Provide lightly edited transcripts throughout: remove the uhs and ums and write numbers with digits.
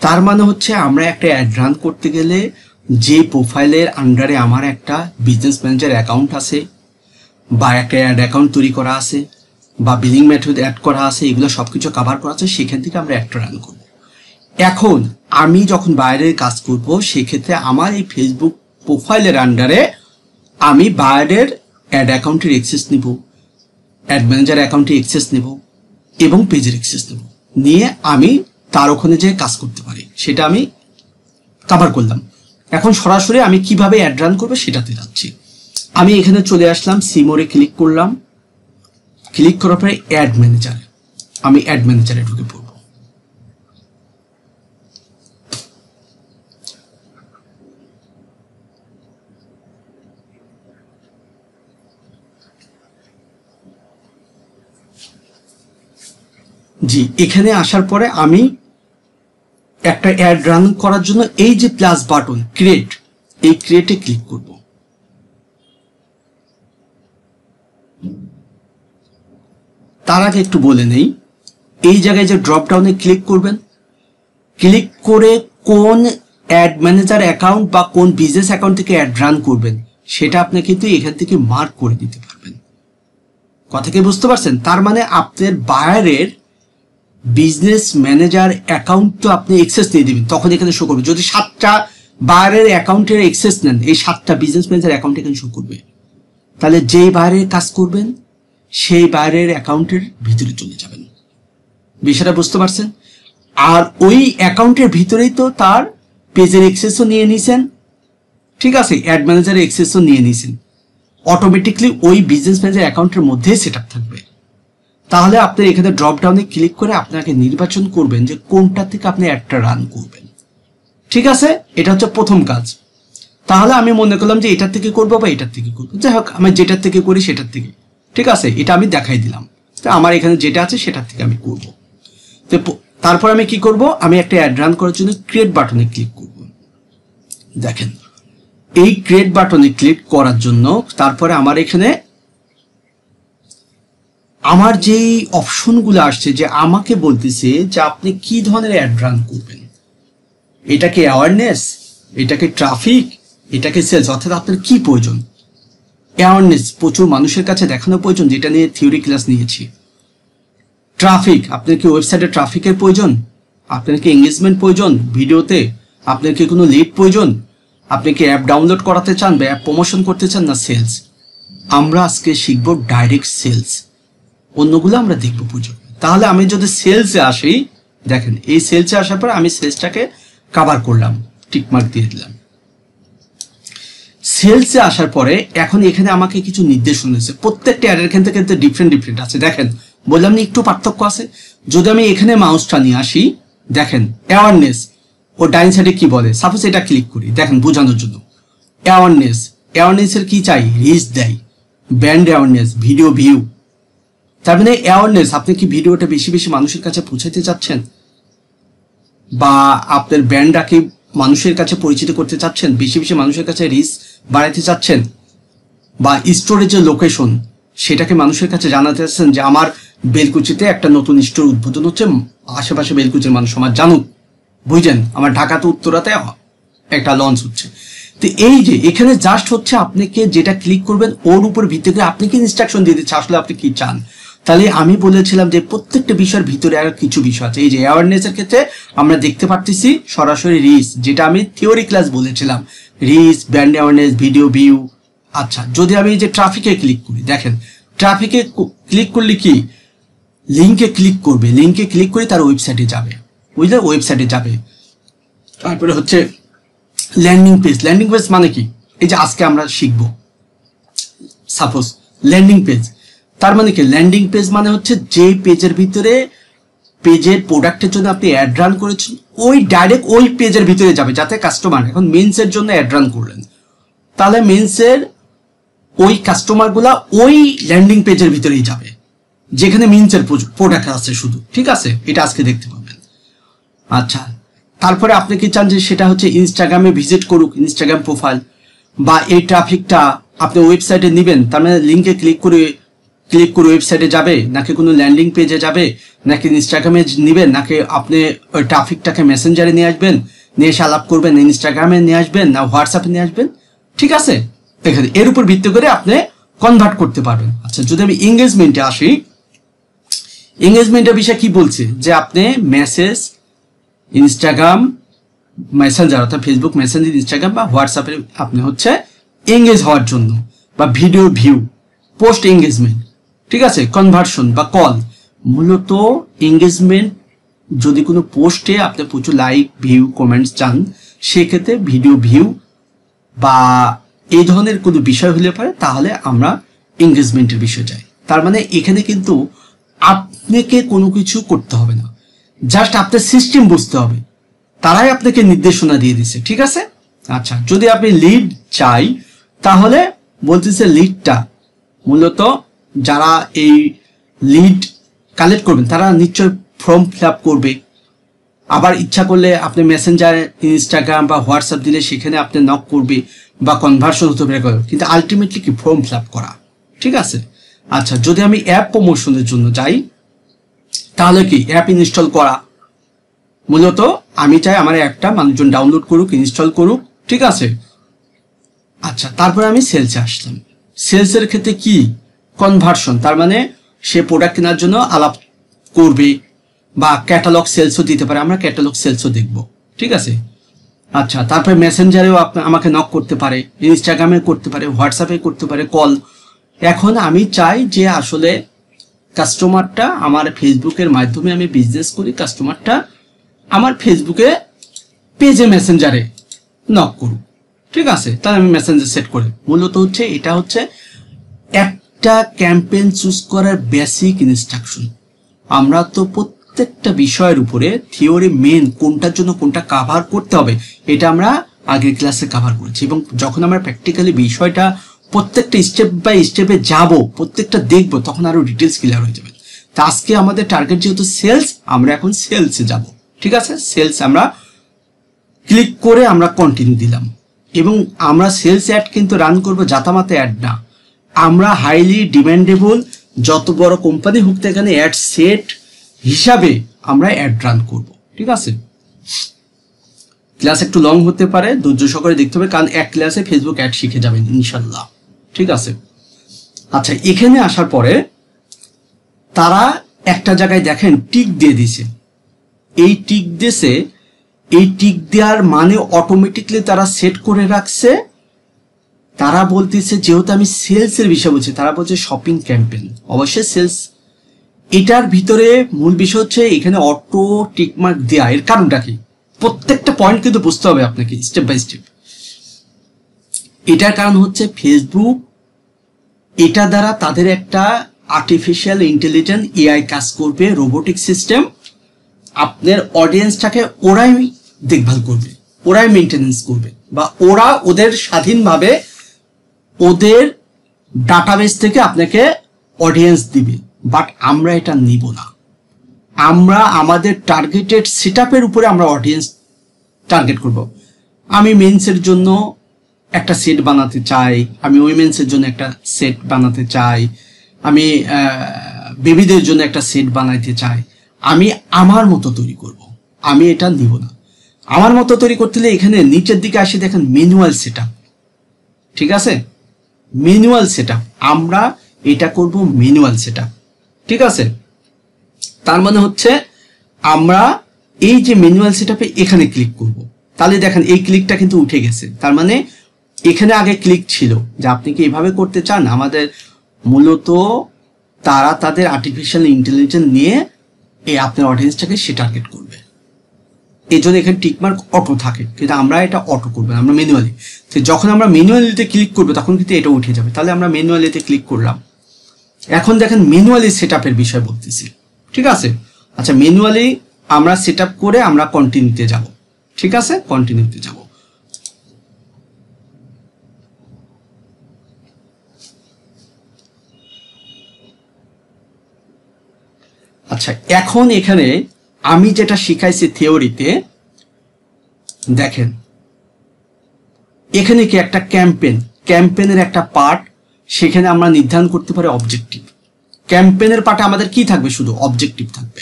তার মানে হচ্ছে আমরা একটা অ্যাড রান করতে গেলে যে প্রোফাইলের আন্ডারে আমার একটা বিজনেস ম্যানেজার অ্যাকাউন্ট আছে বা একটা অ্যাড অ্যাকাউন্ট তৈরি করা আছে বা বিলিং মেথড অ্যাড করা আছে, এগুলো সবকিছু কভার করা আছে, সেখান থেকে আমরা একটা রান করব। এখন আমি যখন বাইরের কাজ করব সেক্ষেত্রে আমার এই ফেসবুক প্রোফাইলের আন্ডারে আমি বাইরের অ্যাড অ্যাকাউন্টের অ্যাক্সেস নিব, অ্যাড ম্যানেজার অ্যাকাউন্টের অ্যাক্সেস নেব এবং পেজের অ্যাক্সেস নেব, নিয়ে আমি তার ওখানে যে কাজ করতে পারি সেটা আমি কভার করলাম। এখন সরাসরি আমি কিভাবে অ্যাড রান করবো সেটাতে যাচ্ছি। আমি এখানে চলে আসলাম, সিমোরে ক্লিক করলাম, ক্লিক করার পরে অ্যাড ম্যানেজার, আমি অ্যাড ম্যানেজারে ঢুকে পড়ব। জি, এখানে আসার পরে আমি একটা অ্যাড রান করার জন্য এই যে প্লাস বাটন ক্রিয়েট, এই ক্রিয়েটে ক্লিক করব। তার আগে একটু বলে নেই, এই জায়গায় যে ড্রপ ডাউনে ক্লিক করবেন, ক্লিক করে কোন অ্যাড ম্যানেজার অ্যাকাউন্ট বা কোন বিজনেস অ্যাকাউন্ট থেকে অ্যাড রান করবেন সেটা আপনি কিন্তু এখান থেকে মার্ক করে দিতে পারবেন। কথা কি বুঝতে পারছেন? তার মানে আপনার বাইরের বিজনেস ম্যানেজার অ্যাকাউন্ট তো আপনি এক্সেস নিয়ে দিবেন, তখন এখানে শো করবে। যদি 7টা বাইরের অ্যাকাউন্টের এক্সেস নেন, এই 7টা বিজনেস ম্যানেজার অ্যাকাউন্ট এখানে শো করবে। তাহলে যেই বাইরের কাজ করবেন সেই বাইরের অ্যাকাউন্টের ভিতরে চলে যাবেন। বিষয়টা বুঝতে পারছেন? আর ওই অ্যাকাউন্টের ভিতরেই তো তার পেজের এক্সেসও নিয়ে নিছেন, ঠিক আছে, অ্যাড ম্যানেজারের এক্সেসও নিয়ে নিছেন, অটোমেটিকলি ওই বিজনেস ম্যানেজার অ্যাকাউন্টের মধ্যেই সেট আপ থাকবে। তাহলে আপনি এখানে ড্রপ ডাউনে ক্লিক করে আপনাকে নির্বাচন করবেন যে কোনটা থেকে আপনি একটা রান করবেন। ঠিক আছে, এটা হচ্ছে প্রথম কাজ। তাহলে আমি মনে করলাম যে এটার থেকে করবো বা এটার থেকে করবো, যাই হোক আমি যেটার থেকে করি সেটার থেকে, ঠিক আছে, এটা আমি দেখাই দিলাম। তো আমার এখানে যেটা আছে সেটার থেকে আমি করব। তো তারপর আমি কি করব, আমি একটা অ্যাড রান করার জন্য ক্রিয়েট বাটনে ক্লিক করব। দেখেন এই ক্রিয়েট বাটনে ক্লিক করার জন্য তারপরে আমার এখানে আমার যেই অপশনগুলো আসছে যে আমাকে বলতেছে যে আপনি কি ধরনের অ্যাড রান করবেন, এটাকে অ্যাওয়ারনেস, এটাকে ট্রাফিক, এটাকে সেলস, অর্থাৎ আপনার কি প্রয়োজন। অ্যাওয়ারনেস প্রচুর মানুষের কাছে দেখানো প্রয়োজন, যেটা নিয়ে থিওরি ক্লাস নিয়েছি। ট্রাফিক, আপনার কি ওয়েবসাইটে ট্রাফিকের প্রয়োজন, আপনার কি এঙ্গেজমেন্ট প্রয়োজন ভিডিওতে, আপনার কি কোনো লিড প্রয়োজন, আপনি কি অ্যাপ ডাউনলোড করাতে চান বা অ্যাপ প্রমোশন করতে চান, না সেলস। আমরা আজকে শিখবো ডাইরেক্ট সেলস, অন্যগুলো আমরা দেখবো প্রয়োজন। তাহলে আমি যদি সেলসে আসি, দেখেন এই সেলসে আসার পর আমি সেলসটাকে কভার করলাম, টিকমার্ক দিয়ে দিলাম। সেলসে আসার পরে এখন এখানে আমাকে কিছু নির্দেশনা দিয়েছে, প্রত্যেকটা অ্যাডের এখান থেকে ডিফারেন্ট আছে। দেখেন বললাম না একটু পার্থক্য আছে। যদি আমি এখানে মাউসটা নিয়ে আসি, দেখেন অ্যাওয়ারনেস, ও ডাইন সাইডে কি বলে, সাপোজ এটা ক্লিক করি, দেখেন বোঝানোর জন্য। অ্যাওয়ারনেসের কি চাই, রিচ দেয়, ব্র্যান্ড অ্যাওয়ারনেস, ভিডিও ভিউ। তার মানে অ্যাওয়ারনেস, আপনি কি ভিডিওটা বেশি বেশি মানুষের কাছে পৌঁছাতে চাচ্ছেন, বা আপনার ব্র্যান্ডটাকে মানুষের কাছে পরিচিত করতে চাচ্ছেন, বেশি বেশি মানুষের কাছে রিচ বাড়াতে চাচ্ছেন, বা স্টোরেজের লোকেশন সেটাকে মানুষের কাছে জানাতে চাচ্ছেন যে আমার বেলকুচিতে একটা নতুন স্টোর উদ্বোধন হচ্ছে, আশেপাশে বেলকুচির মানুষ আমার জানুক, বুঝলেন, আমার ঢাকাতে উত্তরাতে একটা লঞ্চ হচ্ছে। তো এই যে এখানে জাস্ট হচ্ছে আপনাকে যেটা ক্লিক করবেন ওর উপর ভিত্তি করে আপনি কি ইনস্ট্রাকশন দিয়ে দিচ্ছে আসলে আপনি কি চান। তাহলে আমি বলেছিলাম যে প্রত্যেকটা বিষয়ের ভিতরে আর কিছু বিষয় আছে। এই যে অ্যাওয়ারনেসের ক্ষেত্রে আমরা দেখতে পারতেছি সরাসরি রিচ, যেটা আমি থিওরি ক্লাস বলেছিলাম, reach, brand awareness, video view. আচ্ছা, যদি আমি এই যে ট্রাফিকে ক্লিক করি, দেখেন ট্রাফিকে ক্লিক করলে কি লিঙ্কে ক্লিক করবে, লিঙ্কে ক্লিক করে তার ওয়েবসাইটে যাবে, বুঝলে, ওয়েবসাইটে যাবে। তারপরে হচ্ছে ল্যান্ডিং পেজ। ল্যান্ডিং পেজ মানে কি, এই যে আজকে আমরা শিখব সাপোজ ল্যান্ডিং পেজ। তার মানে কি, ল্যান্ডিং পেজ মানে হচ্ছে যে পেজের ভিতরে পেজের প্রোডাক্টের জন্য আপনি অ্যাড রান করেছেন ওই ডাইরেক্ট ওই পেজের ভিতরে যাবে, যাতে কাস্টমার, এখন মেন্সের জন্য অ্যাড রান করলেন, তাহলে মেন্সের ওই কাস্টমারগুলা ওই ল্যান্ডিং পেজের ভিতরেই যাবে যেখানে মিন্সের প্রোডাক্ট আছে শুধু, ঠিক আছে, এটা আজকে দেখতে পাবেন। আচ্ছা, তারপরে আপনি কি চান যে সেটা হচ্ছে ইনস্টাগ্রামে ভিজিট করুক, ইনস্টাগ্রাম প্রোফাইল, বা এই ট্রাফিকটা আপনি ওয়েবসাইটে নেবেন, তার মানে লিঙ্কে ক্লিক করে ক্লিক করে ওয়েবসাইটে যাবে, নাকি কোনো ল্যান্ডিং পেজে যাবে, নাকি ইনস্টাগ্রামে নেবেন, নাকি আপনি ওই ট্রাফিকটাকে মেসেঞ্জারে নিয়ে আসবেন, নিয়ে এসে আলাপ করবেন, ইনস্টাগ্রামে নিয়ে আসবেন, না হোয়াটসঅ্যাপে নিয়ে আসবেন, ঠিক আছে? এখানে এর উপর ভিত্তি করে আপনি কনভার্ট করতে পারবেন। আচ্ছা, যদি আমি এঙ্গেজমেন্টে আসি, এঙ্গেজমেন্টের বিষয়ে কি বলছে যে আপনি মেসেজ, ইনস্টাগ্রাম মেসেঞ্জার অর্থাৎ ফেসবুক মেসেঞ্জার, ইনস্টাগ্রাম বা হোয়াটসঅ্যাপে আপনি হচ্ছে এঙ্গেজ হওয়ার জন্য, বা ভিডিও ভিউ, পোস্ট এঙ্গেজমেন্ট, ঠিক আছে, কনভার্সন বা কল। মূলত এঙ্গেজমেন্ট যদি কোনো পোস্টে আপনি প্রচুর লাইক, ভিউ, কমেন্টস চান, সেক্ষেত্রে ভিডিও ভিউ বা এই ধরনের কোনো বিষয় হলে পারে, তাহলে আমরা এঙ্গেজমেন্টের বিষয় যাই। তার মানে এখানে কিন্তু আপনাকে কোনো কিছু করতে হবে না, জাস্ট আপনার সিস্টেম বুঝতে হবে, তারাই আপনাকে নির্দেশনা দিয়ে দিছে, ঠিক আছে? আচ্ছা, যদি আপনি লিড চাই, তাহলে বলতেছে লিডটা মূলত যারা এই লিড কালেক্ট করবেন তারা নিশ্চয় ফর্ম ফিল আপ করবে, আবার ইচ্ছা করলে আপনি মেসেঞ্জার, ইনস্টাগ্রাম বা হোয়াটসঅ্যাপ দিলে সেখানে আপনি নক করবে বা কনভার্সন হতে পারে, কিন্তু আলটিমেটলি কি ফর্ম ফিল আপ করা, ঠিক আছে? আচ্ছা, যদি আমি অ্যাপ প্রমোশনের জন্য যাই, তাহলে কি অ্যাপ ইনস্টল করা। মূলত আমি চাই আমার অ্যাপটা মানুষজন ডাউনলোড করুক, ইনস্টল করুক, ঠিক আছে? আচ্ছা, তারপরে আমি সেলসে আসলাম। সেলসের ক্ষেত্রে কি কনভার্সন, তার মানে সে প্রোডাক্ট কেনার জন্য আলাপ করবে, বা ক্যাটালগ সেলসও দিতে পারে, আমরা ক্যাটালগ সেলসও দেখব, ঠিক আছে? আচ্ছা, তারপরে মেসেঞ্জারেও আমাকে নক করতে পারে, ইনস্টাগ্রামে করতে পারে, হোয়াটসঅ্যাপে করতে পারে কল। এখন আমি চাই যে আসলে কাস্টমারটা আমার ফেসবুকের মাধ্যমে আমি বিজনেস করি, কাস্টমারটা আমার ফেসবুকে পেজে মেসেঞ্জারে নক করুক, ঠিক আছে? তাহলে আমি মেসেঞ্জার সেট করি। মূলত হচ্ছে এটা হচ্ছে একটা ক্যাম্পেইন চুজ করার বেসিক ইনস্ট্রাকশন। আমরা তো প্রত্যেকটা বিষয়ের উপরে থিওরি মেন কোনটার জন্য কোনটা কভার করতে হবে এটা আমরা আগের ক্লাসে কভার করেছি, এবং যখন আমরা প্র্যাকটিক্যালি বিষয়টা প্রত্যেকটা স্টেপ বাই স্টেপে যাব, প্রত্যেকটা দেখব, তখন আরো ডিটেলস ক্লিয়ার হয়ে যাবে। তো আজকে আমাদের টার্গেট যেহেতু সেলস, আমরা এখন সেলসে যাব, ঠিক আছে? সেলস আমরা ক্লিক করে আমরা কন্টিনিউ দিলাম, এবং আমরা সেলস অ্যাড কিন্তু রান করব জাতামাতা অ্যাড না, আমরা হাইলি ডিমান্ডেবল যত বড় কোম্পানি হোক না কেন অ্যাড সেট হিসাবে আমরা অ্যাড রান করব, ঠিক আছে? ক্লাস একটু লং হতে পারে, ধৈর্য সহকারে দেখতে হবে, কারণ এক ক্লাসে ফেসবুক অ্যাড শিখে যাবেন ইনশাল্লাহ, ঠিক আছে? আচ্ছা, এখানে আসার পরে তারা একটা জায়গায় দেখেন টিক দিয়ে দিছে, এই টিক দিয়েছে, এই টিক দেওয়ার মানে অটোমেটিকলি তারা সেট করে রাখছে। তারা বলতেছে যেহেতু আমি সেলসের বিষয় বলছি, তারা বলছে শপিং ক্যাম্পেইন, অবশ্যই সেলস। এটার ভিতরে মূল বিষয় হচ্ছে এখানে অটো টিকমার্ক দেয়া, এর কারণটা কি প্রত্যেকটা পয়েন্ট কিন্তু বুঝতে হবে আপনাকে স্টেপ বাই স্টেপ। এটার কারণ হচ্ছে ফেসবুক এটা দ্বারা তাদের একটা আর্টিফিশিয়াল ইন্টেলিজেন্স এআই কাজ করবে, রোবোটিক সিস্টেম, আপনার অডিয়েন্সটাকে ওরাই দেখভাল করবে, ওরাই মেনটেনেন্স করবে, বা ওরা ওদের স্বাধীনভাবে ওদের ডাটাবেস থেকে আপনাকে অডিয়েন্স দিবে। বাট আমরা এটা নিব না, আমরা আমাদের টার্গেটেড সেটআপের উপরে আমরা অডিয়েন্স টার্গেট করব। আমি মেন্সের জন্য একটা সেট বানাতে চাই, আমি উইমেন্সের জন্য একটা সেট বানাতে চাই, আমি বেবিদের জন্য একটা সেট বানাইতে চাই, আমি আমার মতো তৈরি করব, আমি এটা নিব না। আমার মতো তৈরি করতে হলে এখানে নিচের দিকে আসি দেখেন ম্যানুয়াল সেটআপ, ঠিক আছে? ম্যানুয়াল সেটআপ, আমরা এটা করব ম্যানুয়াল সেটআপ, ঠিক আছে? তার মানে হচ্ছে আমরা এই যে ম্যানুয়াল সেটআপে এখানে ক্লিক করব, তাহলে দেখেন এই ক্লিকটা কিন্তু উঠে গেছে। তার মানে এখানে আগে ক্লিক ছিল যে আপনি কি এইভাবে করতে চান। আমাদের মূলত তারা তাদের আর্টিফিশিয়াল ইন্টেলিজেন্স নিয়ে এই আপনার অডিয়েন্সটাকে সে টার্গেট করবে, এই জন্য এখানে টিকমার্ক অটো থাকে, কিন্তু আমরা এটা অটো করবো না, আমরা ম্যানুয়ালি। তো যখন আমরা ম্যানুয়ালিতে ক্লিক করবো তখন কিন্তু এটা উঠে যাবে, তাহলে আমরা ম্যানুয়ালিতে ক্লিক করলাম। এখন দেখেন ম্যানুয়ালি সেটআপের বিষয় বলতেছি, ঠিক আছে? আচ্ছা, ম্যানুয়ালি আমরা সেটআপ করে আমরা কন্টিনিউতে যাব, ঠিক আছে? কন্টিনিউতে যাব। আচ্ছা, এখন এখানে আমি যেটা শিখাইছি থিওরিতে, দেখেন এখানে কি একটা ক্যাম্পেইনের একটা পার্ট, সেখানে আমরা নির্ধারণ করতে পারি অবজেক্টিভ। ক্যাম্পেনের পার্টে আমাদের কি থাকবে, শুধু অবজেক্টিভ থাকবে।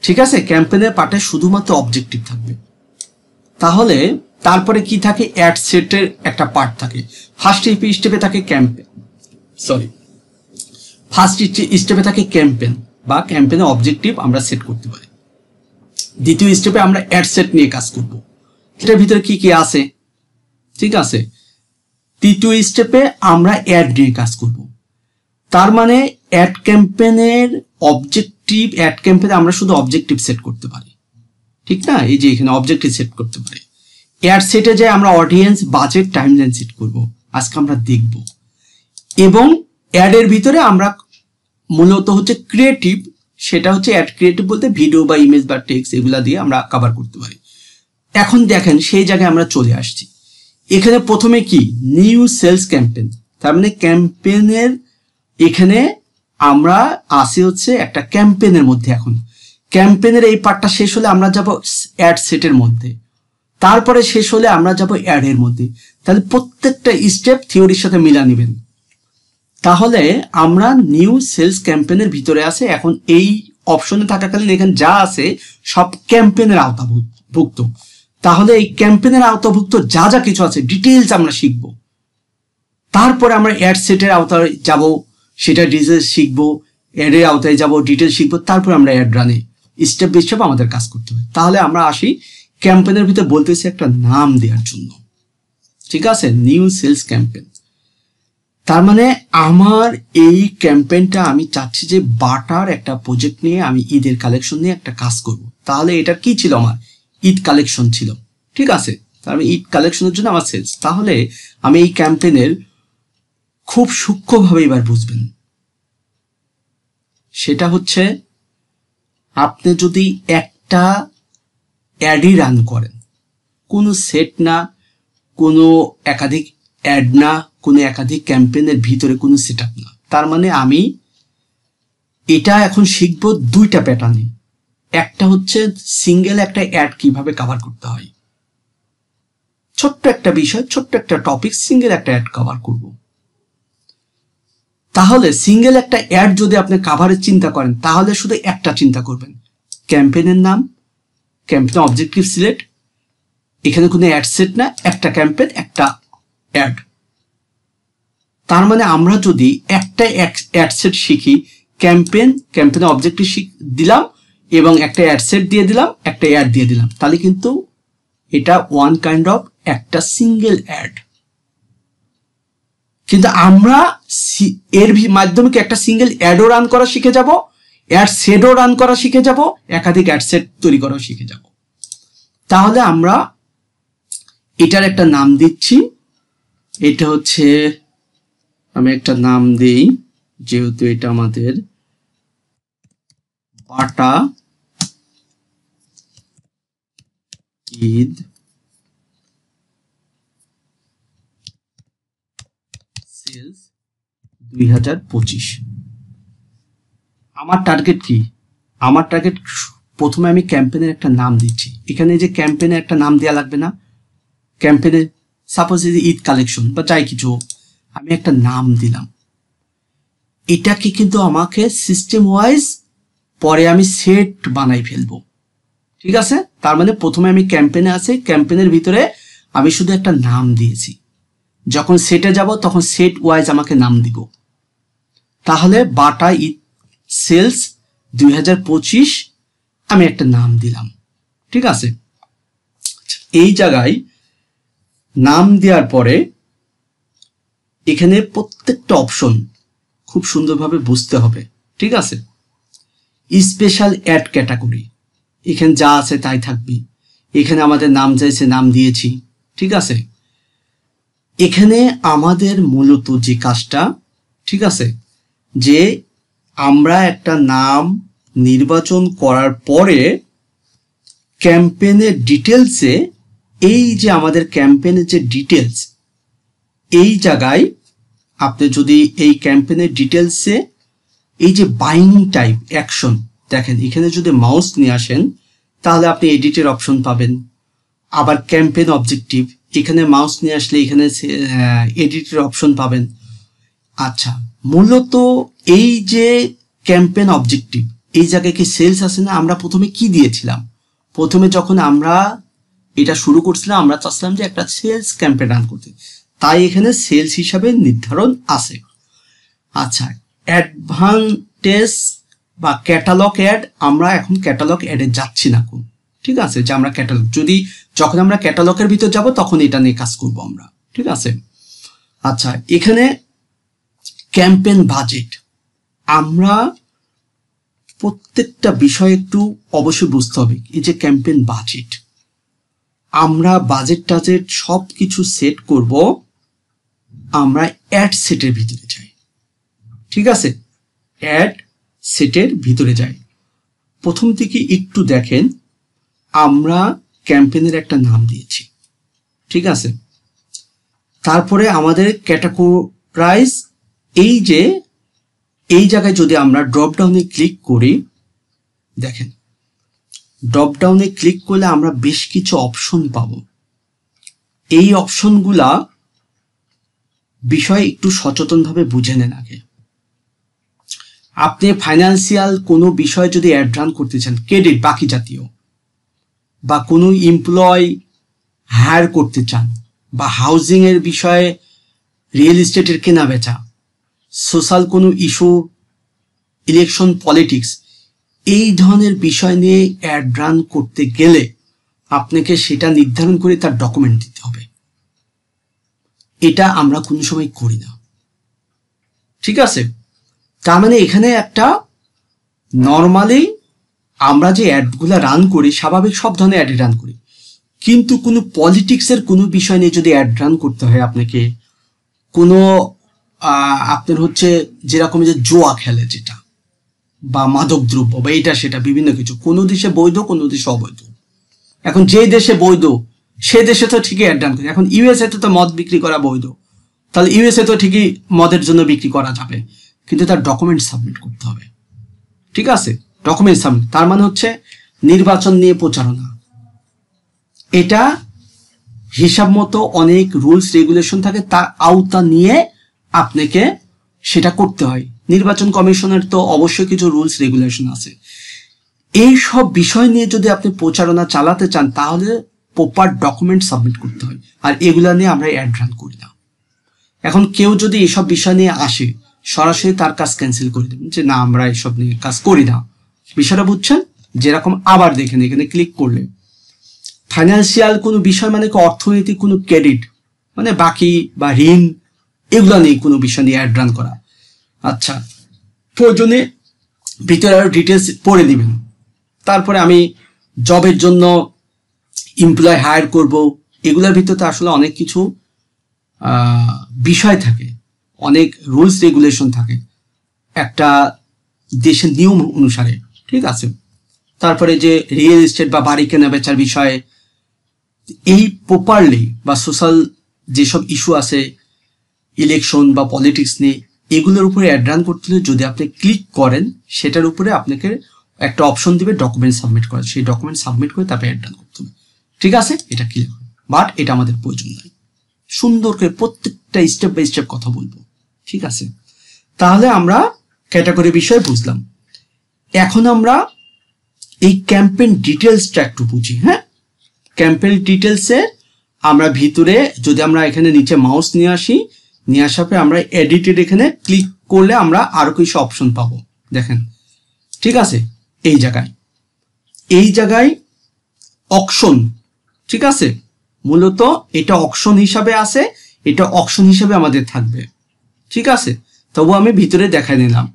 ঠিক আছে, ক্যাম্পেনের পার্টে শুধুমাত্র অবজেক্টিভ থাকবে। তাহলে তারপরে কি থাকে, অ্যাড সেটের একটা পার্ট থাকে। ফার্স্ট স্টেপে থাকে ফার্স্ট স্টেপে থাকে ক্যাম্পেন বা ক্যাম্পেনের অবজেক্টিভ আমরা সেট করতে পারি। দ্বিতীয় স্টেপে আমরা অ্যাড সেট নিয়ে কাজ করব, এটার ভিতরে কি কি আছে। ঠিক আছে, তৃতীয় স্টেপে আমরা অ্যাড নিয়ে কাজ করব। তার মানে অ্যাড ক্যাম্পেনের অবজেক্টিভ, অ্যাড ক্যাম্পেনে আমরা শুধু অবজেক্টিভ সেট করতে পারি, ঠিক না? এই যে এখানে অবজেক্টিভ সেট করতে পারি। অ্যাড সেটে যে আমরা অডিয়েন্স, বাজেট, টাইমলাইন সেট করব, আজকে আমরা দেখব। এবং অ্যাডের ভিতরে আমরা মূলত হচ্ছে ক্রিয়েটিভ, সেটা হচ্ছে অ্যাড ক্রিয়েটিভ বলতে ভিডিও বা ইমেজ বা টেক্সট এগুলা দিয়ে আমরা কভার করতে পারি। এখন দেখেন সেই জায়গায় আমরা চলে আসছি। এখানে প্রথমে কি, নিউ সেলস ক্যাম্পেন, তার মানে ক্যাম্পেনের এখানে আমরা আসি হচ্ছে একটা ক্যাম্পেনের মধ্যে। এখন ক্যাম্পেনের এই পার্টটা শেষ হলে আমরা যাব অ্যাড সেটের মধ্যে, তারপরে শেষ হলে আমরা যাব অ্যাডের মধ্যে। তাহলে প্রত্যেকটা স্টেপ থিওরির সাথে মিলা নেবেন। তাহলে আমরা নিউ সেলস ক্যাম্পেনের ভিতরে আছে। এখন এই অপশনে থাকাকালীন এখানে যা আছে সব ক্যাম্পেনের আওতাভুক্ত। তাহলে এই ক্যাম্পেনের আওতাভুক্ত যা যা কিছু আছে ডিটেইলস আমরা শিখব। তারপরে আমরা অ্যাড সেটের আওতায় যাব, সেটা ডিটেইলস শিখবো, অ্যাডের আওতায় যাব, ডিটেইলস শিখবো, তারপরে আমরা অ্যাড রানে স্টেপ বাই স্টেপ আমাদের কাজ করতে হবে। তাহলে আমরা আসি ক্যাম্পেনের ভিতরে, বলতেছি একটা নাম দেওয়ার জন্য। ঠিক আছে, নিউ সেলস ক্যাম্পেন। তার মানে আমার এই ক্যাম্পেইনটা আমি চাচ্ছি যে বাটার একটা প্রজেক্ট নিয়ে আমি ঈদের কালেকশন নিয়ে একটা কাজ করব। তাহলে এটা কি ছিল, আমার ঈদ কালেকশন ছিল। ঠিক আছে, তার ঈদ কালেকশনের জন্য আমার সেলস। তাহলে আমি এই ক্যাম্পেইনের খুব সূক্ষ্মভাবে এবার বুঝবেন, সেটা হচ্ছে আপনি যদি একটা অ্যাডই রান করেন, কোনো সেট না, কোনো একাধিক অ্যাড না, কোনো একাধিক ক্যাম্পেইনের ভিতরে কোনো সেটআপ না, তার মানে আমি এটা এখন শিখব দুইটা প্যাটার্নে। একটা হচ্ছে সিঙ্গেল একটা অ্যাড কিভাবে কভার করতে হয়, ছোট্ট একটা বিষয়, ছোট্ট একটা টপিক, সিঙ্গেল একটা অ্যাড কভার করব। তাহলে সিঙ্গেল একটা অ্যাড যদি আপনি কভারের চিন্তা করেন, তাহলে শুধু একটা চিন্তা করবেন, ক্যাম্পেইনের নাম, ক্যাম্পেইন অবজেক্টিভ সিলেক্ট, এখানে কোনো অ্যাড সেট না, একটা ক্যাম্পেইন, একটা অ্যাড। তার মানে আমরা যদি একটা অ্যাড সেট শিখি, ক্যাম্পেইনের অবজেক্টিভ দিলাম এবং একটা অ্যাড সেট দিয়ে দিলাম, একটা অ্যাড দিয়ে দিলাম, তাহলে কিন্তু এটা ওয়ান কাইন্ড অফ একটা সিঙ্গেল অ্যাড। কিন্তু আমরা এর মাধ্যমে কি একটা সিঙ্গেল অ্যাডও রান করা শিখে যাব, অ্যাড সেটও রান করা শিখে যাব, একাধিক অ্যাড সেট তৈরি করাও শিখে যাব। তাহলে আমরা এটার একটা নাম দিচ্ছি, এটা হচ্ছে, আমি একটা নাম দেই, যেহেতু এটা আমাদের বাটা ঈদ সেলস 2025। আমার টার্গেট কি, আমার টার্গেট প্রথমে আমি ক্যাম্পেইনের একটা নাম দিচ্ছি। এখানে যে ক্যাম্পেইনের একটা নাম দেওয়া লাগবে না, ক্যাম্পেইনের সাপোজ এই যে ঈদ কালেকশন বা যাই কিছু, আমি একটা নাম দিলাম। এটাকে কিন্তু আমাকে সিস্টেম ওয়াইজ পরে আমি সেট বানাই ফেলবো। ঠিক আছে, তার মানে প্রথমে আমি ক্যাম্পেইনে আছি, ক্যাম্পেইনের ভিতরে আমি শুধু একটা নাম দিয়েছি, যখন সেটে যাব তখন সেট ওয়াইজ আমাকে নাম দিব। তাহলে বাটা ঈদ সেলস 2025 আমি একটা নাম দিলাম। ঠিক আছে, এই জায়গায় নাম দেওয়ার পরে এখানে প্রত্যেকটা অপশন খুব সুন্দরভাবে বুঝতে হবে। ঠিক আছে, স্পেশাল অ্যাড ক্যাটাগরি, এখানে যা আছে তাই থাকবে। এখানে আমাদের নাম চাইছে, নাম দিয়েছি। ঠিক আছে, এখানে আমাদের মূলত যে কাজটা, ঠিক আছে, যে আমরা একটা নাম নির্বাচন করার পরে ক্যাম্পেইনের ডিটেলসে, এই যে আমাদের ক্যাম্পেইনের যে ডিটেলস, এই জায়গায় আপনি যদি এই ক্যাম্পেইনের ডিটেলসে এই যে বাইং টাইপ অ্যাকশন দেখেন, এখানে যদি মাউস নিয়ে আসেন তাহলে আপনি এডিটের অপশন পাবেন। আবার ক্যাম্পেইন অবজেক্টিভ, এখানে মাউস নিয়ে আসলে এখানে এডিটের অপশন পাবেন। আচ্ছা, মূলত এই যে ক্যাম্পেইন অবজেক্টিভ, এই জায়গায় কি সেলস আছে না? আমরা প্রথমে কি দিয়েছিলাম? প্রথমে যখন আমরা এটা শুরু করছিলাম আমরা চাচ্ছিলাম যে একটা সেলস ক্যাম্পেইন রান করতে, তাই এখানে সেলস হিসাবে নির্ধারণ আছে। আচ্ছা, অ্যাডভান্টেজ বা ক্যাটালগ অ্যাড, আমরা এখন ক্যাটালগ অ্যাডে যাচ্ছি না কোন, ঠিক আছে, যে আমরা ক্যাটালগ যখন আমরা ক্যাটালগের ভিতর যাব তখন এটা নিয়ে কাজ করব আমরা, ঠিক আছে। আচ্ছা, এখানে ক্যাম্পেইন বাজেট, আমরা প্রত্যেকটা বিষয় একটু অবশ্যই বুঝতে হবে। এই যে ক্যাম্পেইন বাজেট, আমরা বাজেট টাজেট সব কিছু সেট করব, আমরা অ্যাড সেটের ভিতরে যাই, ঠিক আছে, অ্যাড সেটের ভিতরে যাই। প্রথম থেকে একটু দেখেন, আমরা ক্যাম্পেইনের একটা নাম দিয়েছি, ঠিক আছে। তারপরে আমাদের ক্যাটাগরাইজ, এই জায়গায় যদি আমরা ড্রপ ডাউনে ক্লিক করি, দেখেন ড্রপ ডাউনে ক্লিক করলে আমরা বেশ কিছু অপশন পাব। এই অপশনগুলা বিষয় একটু সচেতনভাবে বুঝে নেন আগে। আপনি ফাইন্যান্সিয়াল কোনো বিষয় যদি অ্যাড রান করতে চান, ক্রেডিট বাকি জাতীয়, বা কোনো এমপ্লয় হায়ার করতে চান, বা হাউজিং এর বিষয়ে রিয়েল এস্টেটের কেনা বেচা, সোশ্যাল কোনো ইস্যু, ইলেকশন পলিটিক্স, এই ধরনের বিষয় নিয়ে অ্যাড রান করতে গেলে আপনাকে সেটা নির্ধারণ করে তার ডকুমেন্ট দিতে হবে। এটা আমরা কোনো সময় করি না, ঠিক আছে। তার মানে এখানে একটা নর্মালি আমরা যে অ্যাডগুলো রান করি, স্বাভাবিক সব ধরনের অ্যাড রান করি, কিন্তু কোনো পলিটিক্সের কোনো বিষয় নিয়ে যদি অ্যাড রান করতে হয় আপনাকে, কোনো আপনার হচ্ছে যেরকম যে জুয়া খেলে যেটা, বা মাদক দ্রব্য, বা এটা সেটা বিভিন্ন কিছু, কোনো দেশে বৈধ কোনো দেশে অবৈধ। এখন যে দেশে বৈধ সে দেশে তো ঠিকই অ্যাড রান করে। এখন ইউএসএ তো মদ বিক্রি করা বৈধ, তাহলে ইউএসএ তো ঠিকই মদের জন্য বিক্রি করা যাবে, কিন্তু তার ডকুমেন্ট সাবমিট করতে হবে, ঠিক আছে, ডকুমেন্ট সাবমিট। তার মানে হচ্ছে নির্বাচন নিয়ে প্রচারণা, এটা হিসাব মতো অনেক রুলস রেগুলেশন থাকে, তার আওতা নিয়ে আপনাকে সেটা করতে হয়। নির্বাচন কমিশনের তো অবশ্যই কিছু রুলস রেগুলেশন আছে। এই সব বিষয় নিয়ে যদি আপনি প্রচারণা চালাতে চান তাহলে প্রপার ডকুমেন্ট সাবমিট করতে হয়, আর এগুলা নিয়ে আমরা অ্যাড রান করি না। এখন কেউ যদি এসব বিষয় নিয়ে আসে, সরাসরি তার কাজ ক্যান্সেল করে দেবেন যে না আমরা এসব নিয়ে কাজ করি না। বিষয়টা বুঝছেন? যেরকম আবার দেখেন এখানে ক্লিক করলে ফাইন্যান্সিয়াল কোনো বিষয় মানে কি অর্থনৈতিক কোনো ক্রেডিট মানে বাকি বা ঋণ, এগুলো নিয়ে কোনো বিষয় নিয়ে অ্যাড রান করা। আচ্ছা, প্রয়োজনে ভিতরে আরো ডিটেলস পড়ে দিবেন। তারপরে আমি জবের জন্য এমপ্লয় হায়ার করব, এগুলোর ভিতরে আসলে অনেক কিছু বিষয় থাকে, অনেক রুলস রেগুলেশন থাকে একটা দেশের নিয়ম অনুসারে, ঠিক আছে। তারপরে যে রিয়েল এস্টেট বা বাড়ি কেনা বেচার বিষয়ে এই প্রপারলি, বা সোশ্যাল যেসব ইস্যু আছে ইলেকশন বা পলিটিক্স নিয়ে, এগুলোর উপরে অ্যাড রান করতে হলে যদি আপনি ক্লিক করেন সেটার উপরে আপনাকে একটা অপশন দিবে ডকুমেন্ট সাবমিট করা, সেই ডকুমেন্ট সাবমিট করে তারপরে অ্যাড রান করতে হবে, ঠিক আছে। এটা ক্লিয়ার, বাট এটা আমাদের প্রয়োজন নাই, সুন্দর করে প্রত্যেকটা স্টেপ বাই স্টেপ কথা বলবো, ঠিক আছে। তাহলে আমরা ক্যাটাগরি বিষয় বুঝলাম। এখন আমরা এই ক্যাম্পেইন ডিটেলসটা একটু বুঝি। হ্যাঁ, ক্যাম্পেইন ডিটেলসে আমরা ভিতরে যদি আমরা এখানে নিচে মাউস নিয়ে আসি, নিয়ে আসার পরে আমরা এডিটেড এখানে ক্লিক করলে আমরা আরো কিছু অপশন পাবো, দেখেন, ঠিক আছে। এই জায়গায় অকশন, ঠিক আছে, মূলত এটা অকশন হিসাবে আছে, এটা অকশন হিসাবে আমাদের থাকবে, ঠিক আছে। তবু আমি ভিতরে দেখাই নিলাম।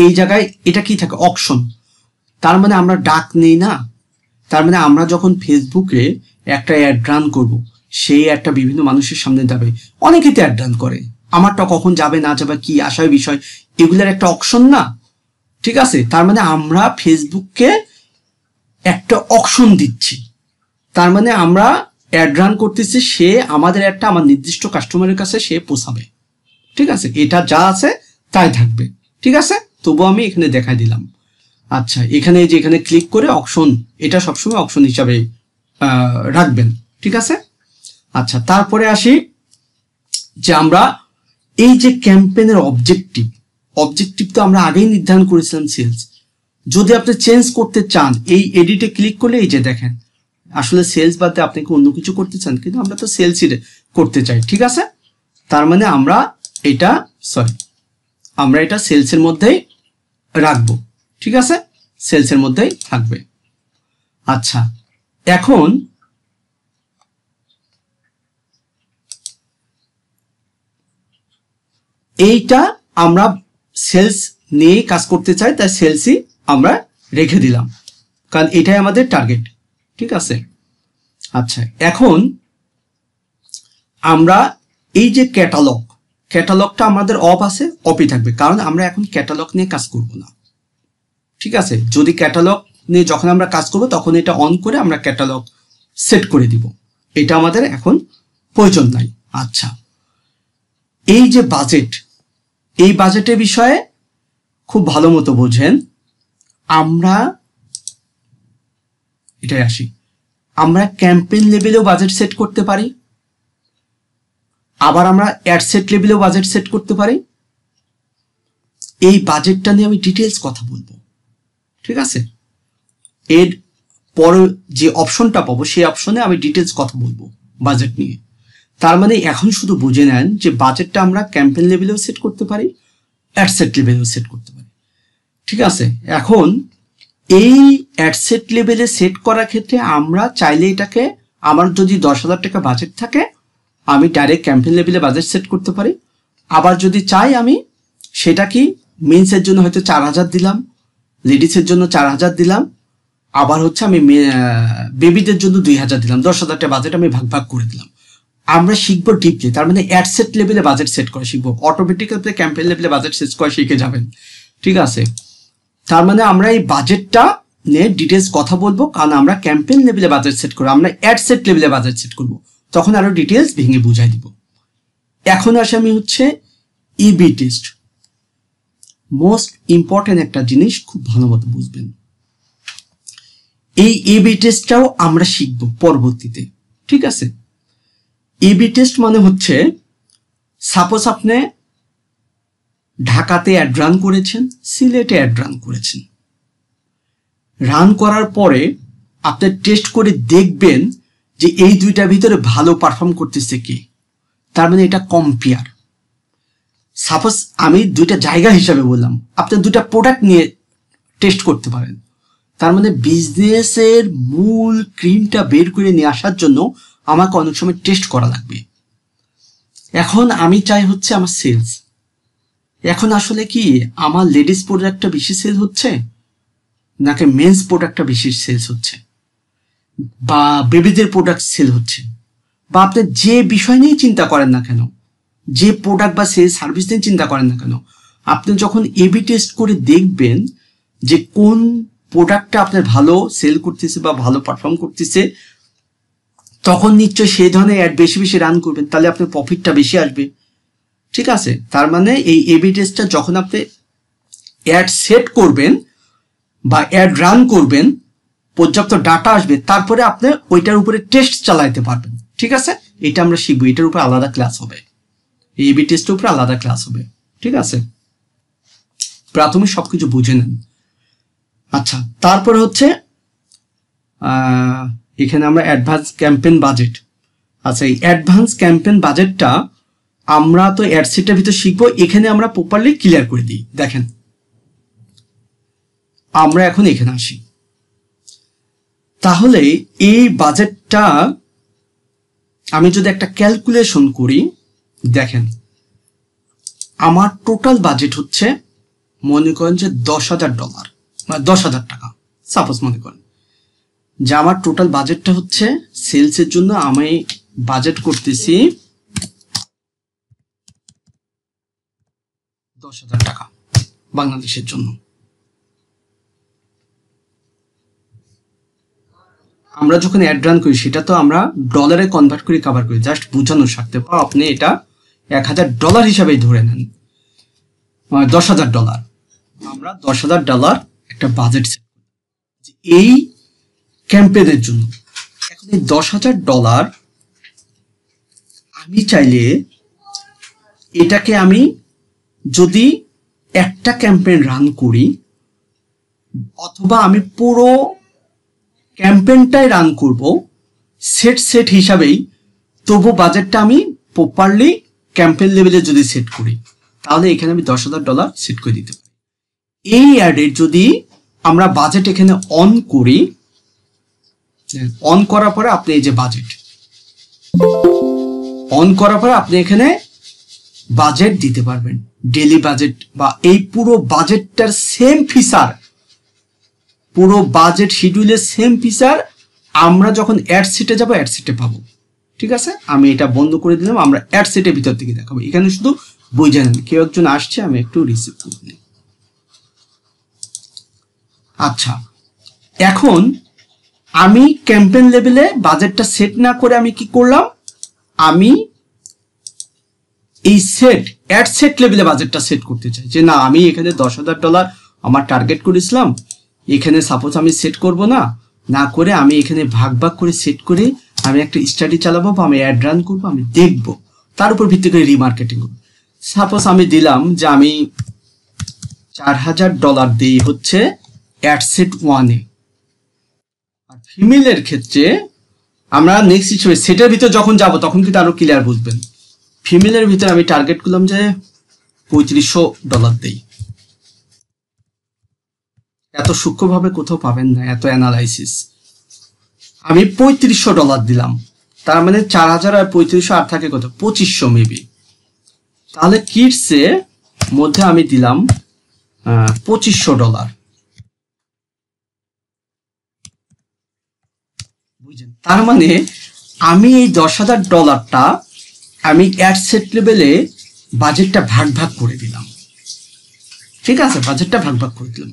এই জায়গায় এটা কি থাকে, অকশন, তার মানে আমরা ডাক নেই না, তার মানে আমরা যখন ফেসবুকে একটা অ্যাড রান করব, সেই অ্যাডটা বিভিন্ন মানুষের সামনে যাবে, অনেকেই তো অ্যাড রান করে, আমারটা কখন যাবে না যাবে কি আসার বিষয়, এগুলোর একটা অকশন না, ঠিক আছে। তার মানে আমরা ফেসবুককে একটা অকশন দিচ্ছি, তার মানে আমরা অ্যাড রান করতেছি, সে আমাদের একটা আমার নির্দিষ্ট কাস্টমারের কাছে সে পৌঁছাবে, ঠিক আছে। এটা যা আছে তাই থাকবে, ঠিক আছে। তবু আমি এখানে দেখাই দিলাম। আচ্ছা, এখানে যে এখানে ক্লিক করে অপশন, এটা সবসময় অপশন হিসাবে রাখবেন, ঠিক আছে। আচ্ছা, তারপরে আসি যে আমরা এই যে ক্যাম্পেইনের অবজেক্টিভ তো আমরা আগেই নির্ধারণ করেছিলাম সেলস। যদি আপনি চেঞ্জ করতে চান এই এডিটে ক্লিক করলে এই যে দেখেন আসলে সেলস বাদে আপনি কি অন্য কিছু করতে চান, কিন্তু আমরা তো সেলসই করতে চাই, ঠিক আছে। তার মানে আমরা এটা সেলসের মধ্যেই রাখবো, ঠিক আছে, সেলসের মধ্যেই থাকবে। আচ্ছা, এখন এইটা আমরা সেলস নিয়ে কাজ করতে চাই, তাই সেলসই আমরা রেখে দিলাম, কারণ এটাই আমাদের টার্গেট, ঠিক আছে। আচ্ছা, এখন আমরা এই যে ক্যাটালগটা আমাদের অফ আছে, অফই থাকবে, কারণ আমরা এখন ক্যাটালগ নিয়ে কাজ করব না, ঠিক আছে। যদি ক্যাটালগ নিয়ে যখন আমরা কাজ করব তখন এটা অন করে আমরা ক্যাটালগ সেট করে দিব, এটা আমাদের এখন প্রয়োজন নাই। আচ্ছা, এই যে বাজেট, এই বাজেটের বিষয়ে খুব ভালো মতো বোঝেন। আমরা এটাই আসি, আমরা ক্যাম্পেইন লেভেলেও বাজেট সেট করতে পারি, আবার আমরা অ্যাড সেট লেভেলেও বাজেট সেট করতে পারি। এই বাজেটটা নিয়ে আমি ডিটেলস কথা বলবো, ঠিক আছে। এর পরে যে অপশনটা পাবো সেই অপশনে আমি ডিটেলস কথা বলবো বাজেট নিয়ে। তার মানে এখন শুধু বুঝে নেন যে বাজেটটা আমরা ক্যাম্পেইন লেভেলেও সেট করতে পারি, অ্যাড সেট লেভেলেও সেট করতে পারি, ঠিক আছে। এখন এই অ্যাড সেট লেভেলে সেট করার ক্ষেত্রে আমরা চাইলে এটাকে, আমার যদি 10,000 টাকা বাজেট থাকে আমি ডাইরেক্ট ক্যাম্পেইন লেভেলে বাজেট সেট করতে পারি। আবার যদি চাই আমি সেটা কি মেন্সের জন্য হয়তো 4,000 দিলাম, লেডিসের জন্য 4,000 দিলাম, আবার হচ্ছে আমি বেবিদের জন্য 2,000 দিলাম, 10,000 টাকা বাজেট আমি ভাগ ভাগ করে দিলাম। আমরা শিখবো ডিপলি, তার মানে অ্যাড সেট লেভেলে বাজেট সেট করা শিখবো, অটোমেটিক্যালি ক্যাম্পেইন লেভেলে বাজেট সেট করা শিখে যাবেন, ঠিক আছে। তার মানে আমরা এই বাজেটটা নিয়ে ডিটেলস কথা বলবো, কারণ আমরা ক্যাম্পেইন লেভেলে বাজেট সেট করবো, আমরা অ্যাড সেট লেভেলে বাজেট সেট করবো, তখন আরো ডিটেলস ভেঙে বুঝাই দিব। এখন আসে আমি হচ্ছে ইবি টেস্ট, মোস্ট ইম্পর্টেন্ট একটা জিনিস, খুব ভালো মতো বুঝবেন। এই এবি টেস্টটাও আমরা শিখবো পরবর্তীতে, ঠিক আছে। এবি টেস্ট মানে হচ্ছে সাপোজ আপনি ঢাকাতে অ্যাড রান করেছেন, সিলেটে অ্যাড রান করেছেন, রান করার পরে আপনি টেস্ট করে দেখবেন যে এই দুইটার ভিতরে ভালো পারফর্ম করতেছে কে। তার মানে এটা কম্পেয়ার। সাপোজ আমি দুইটা জায়গা হিসাবে বললাম, আপনি দুইটা প্রোডাক্ট নিয়ে টেস্ট করতে পারেন। তার মানে বিজনেসের মূল ক্রিমটা বের করে নিয়ে আসার জন্য আমাকে অনেক সময় টেস্ট করা লাগবে। এখন আমি চাই হচ্ছে আমার সেলস, এখন আসলে কি আমার লেডিস প্রোডাক্টটা বেশি সেল হচ্ছে নাকি মেন্স প্রোডাক্টটা বেশি সেলস হচ্ছে, বা বেবিদের প্রোডাক্ট সেল হচ্ছে, বা আপনি যে বিষয় নিয়ে চিন্তা করেন না কেন, যে প্রোডাক্ট বা সেল সার্ভিস নিয়ে চিন্তা করেন না কেন, আপনি যখন এবি টেস্ট করে দেখবেন যে কোন প্রোডাক্টটা আপনার ভালো সেল করতেছে বা ভালো পারফর্ম করতেছে, তখন নিশ্চয়ই সেই ধরনের অ্যাড বেশি বেশি রান করবেন, তাহলে আপনার প্রফিটটা বেশি আসবে, ঠিক আছে। তার মানে এই এবি টেস্টটা যখন আপনি অ্যাড সেট করবেন বা অ্যাড রান করবেন, পর্যাপ্ত ডাটা আসবে, তারপরে আপনি ওইটার উপরে টেস্ট চালাইতে পারবেন, ঠিক আছে। এটা আমরা শিখবো, এটার উপরে আলাদা ক্লাস হবে, এই এবি টেস্টের উপরে আলাদা ক্লাস হবে, ঠিক আছে। প্রাথমিক সবকিছু বুঝে নেন। আচ্ছা, তারপরে হচ্ছে এখানে আমরা অ্যাডভান্স ক্যাম্পেইন বাজেট। আচ্ছা, এই অ্যাডভান্স ক্যাম্পেইন বাজেটটা আমরা তো অ্যাড সেটের ভিতর শিখবো, এখানে আমরা প্রপারলি ক্লিয়ার করে দিই। দেখেন, আমরা এখন এখানে আসি, তাহলে এই বাজেটটা আমি যদি একটা ক্যালকুলেশন করি, দেখেন আমার টোটাল বাজেট হচ্ছে, মনে করেন যে $10,000 মানে 10,000 টাকা, সাপোজ মনে করেন যে আমার টোটাল বাজেটটা হচ্ছে সেলসের জন্য আমি বাজেট করতেছি 10,000 টাকা বাংলাদেশের জন্য। আমরা যখন অ্যাড রান করি সেটা তো আমরা ডলারে কনভার্ট করে কভার করি, জাস্ট বোঝানোর স্বার্থে, বা আপনি এটা $1,000 হিসাবেই ধরে নেন, $10,000। আমরা $10,000 একটা বাজেট সেট এই ক্যাম্পেইনের জন্য। এখন এই $10,000 আমি চাইলে এটাকে আমি যদি একটা ক্যাম্পেইন রান করি অথবা আমি পুরো ক্যাম্পেইনটাই রান করব সেট হিসাবেই, তবু বাজেটটা আমি প্রপারলি ক্যাম্পেইন লেভেলে যদি সেট করি তাহলে এখানে আমি $10,000 সেট করে দিতে পারি। এই অ্যাডের যদি আমরা বাজেট এখানে অন করি, অন করার পরে আপনি এই যে বাজেট অন করার পরে আপনি এখানে বাজেট দিতে পারবেন, ডেইলি বাজেট বা এই পুরো বাজেটটার সেম ফিচার, পুরো বাজেট শিডিউলের সেম ফিচার আমরা যখন অ্যাড সেটে যাবো অ্যাড সেটে পাবো। ঠিক আছে, আমি এটা বন্ধ করে দিলাম, আমরা অ্যাড সেটের ভিতর থেকে দেখাবো। এখানে শুধু বুঝে নেন, কেউ একজন আসছে, আমি একটু রিসিভ করে নিই। আচ্ছা, এখন আমি ক্যাম্পেইন লেভেলে বাজেটটা সেট না করে আমি কি করলাম, আমি এই অ্যাড সেট লেভেলে বাজেটটা সেট করতে চাই যে না আমি এখানে $10,000 আমার টার্গেট করেছিলাম, এখানে সাপোজ আমি সেট করব না করে আমি এখানে ভাগ করে সেট করে আমি একটা স্টাডি চালাবো বা আমি অ্যাড রান করবো, আমি দেখবো, তার উপর ভিত্তি করে রিমার্কেটিং করবো। সাপোজ আমি দিলাম যে আমি $4,000 দিই হচ্ছে অ্যাড সেট 1-এ। আর ফিমেলের ক্ষেত্রে আমরা নেক্সট হিসেবে সেটের ভিতর যখন যাব তখন কিন্তু আরো ক্লিয়ার বুঝবেন। ফিমেলের ভিতরে আমি টার্গেট করলাম যে $3,500 দেই। এত সূক্ষ্মভাবে কোথাও পাবেন না, এত অ্যানালাইসিস। আমি $3,500 দিলাম, তার মানে 4,000 আর 3,500 আর থাকে কত, 2,500 মেবি। তাহলে কিডসে মধ্যে আমি দিলাম $2,500। বুঝছেন, তার মানে আমি এই $10,000টা আমি অ্যাড সেট লেভেলে বাজেটটা ভাগ করে দিলাম। ঠিক আছে, বাজেটটা ভাগ করে দিলাম।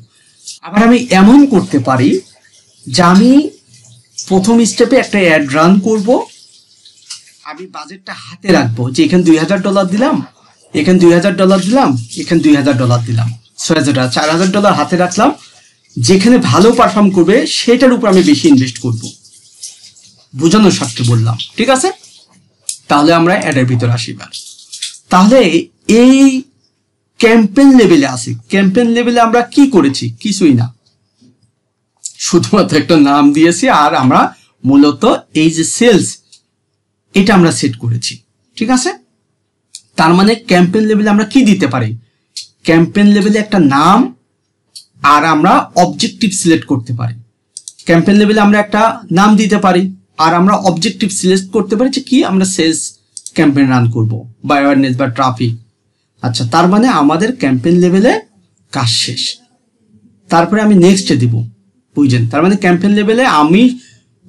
আবার আমি এমন করতে পারি যে আমি প্রথম স্টেপে একটা অ্যাড রান করব, আমি বাজেটটা হাতে রাখবো যে এখানে $2,000 দিলাম, এখানে $2,000 দিলাম, এখানে $2,000 দিলাম, $6,000 $4,000 হাতে রাখলাম। যেখানে ভালো পারফর্ম করবে সেটার উপর আমি বেশি ইনভেস্ট করব, বোঝানোর স্বার্থে বললাম। ঠিক আছে, তাহলে আমরা অ্যাডের ভিতর আসি। তাহলে এই ক্যাম্পেইন লেভেলে আসি, ক্যাম্পেইন লেভেলে আমরা কি করেছি, কিছুই না, শুধুমাত্র একটা নাম দিয়েছি আর আমরা মূলত এই যে সেলস এটা আমরা সেট করেছি। ঠিক আছে, তার মানে ক্যাম্পেইন লেভেলে আমরা কি দিতে পারি, ক্যাম্পেইন লেভেলে একটা নাম আর আমরা অবজেক্টিভ সিলেক্ট করতে পারি। ক্যাম্পেইন লেভেলে আমরা একটা নাম দিতে পারি আর আমরা অবজেক্টিভ সিলেক্ট করতে পারি যে কি আমরা সেলস ক্যাম্পেইন রান করব বা অ্যাওয়ারনেস বা ট্রাফিক। আচ্ছা, তার মানে আমাদের ক্যাম্পেইন লেভেলে কাজ শেষ। তারপরে আমি নেক্সটে দিব, বুঝছেন। তার মানে ক্যাম্পেইন লেভেলে আমি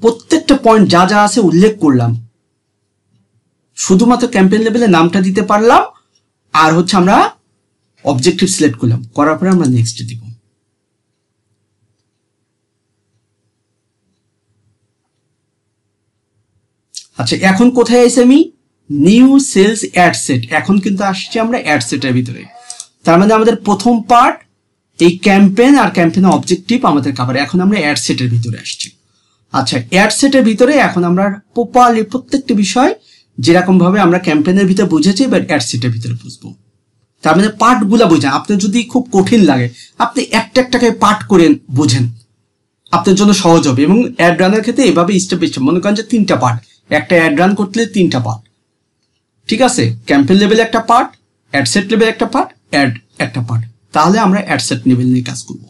প্রত্যেকটা পয়েন্ট যা যা আছে উল্লেখ করলাম, শুধুমাত্র ক্যাম্পেইন লেভেলে নামটা দিতে পারলাম আর হচ্ছে আমরা অবজেক্টিভ সিলেক্ট করলাম, করার পরে আমরা নেক্সটে দিব। আচ্ছা, এখন কোথায় আছি আমি, নিউ সেলস অ্যাড সেট। এখন কিন্তু আসছি আমরা অ্যাড সেটের ভিতরে। তার মানে আমাদের প্রথম পার্ট এই ক্যাম্পেইন আর ক্যাম্পেইন অবজেক্টিভ আমাদের কভার। এখন আমরা অ্যাড সেটের ভিতরে আসছি। আচ্ছা, অ্যাড সেটের ভিতরে এখন আমরা প্রপারলি প্রত্যেকটা বিষয় যেরকম ভাবে আমরা ক্যাম্পেইনের ভিতরে বুঝেছি এবার অ্যাড সেটের ভিতরে বুঝবো। তার মানে পার্টগুলা বোঝেন। আপনার যদি খুব কঠিন লাগে আপনি একটাকে পার্ট করে বোঝেন, আপনার জন্য সহজ হবে। এবং অ্যাড রানের ক্ষেত্রে এভাবে স্টেপ বাই স্টেপ, মনে করেন যে 3টা পার্ট, একটা অ্যাড রান করতে 3টা পার্ট। ঠিক আছে, ক্যাম্পেইন লেভেলে একটা পার্ট, অ্যাড সেট লেভেলে একটা পার্ট, অ্যাড একটা পার্ট, তাহলে আমরা অ্যাড সেট লেভেল নিয়ে কাজ করবো।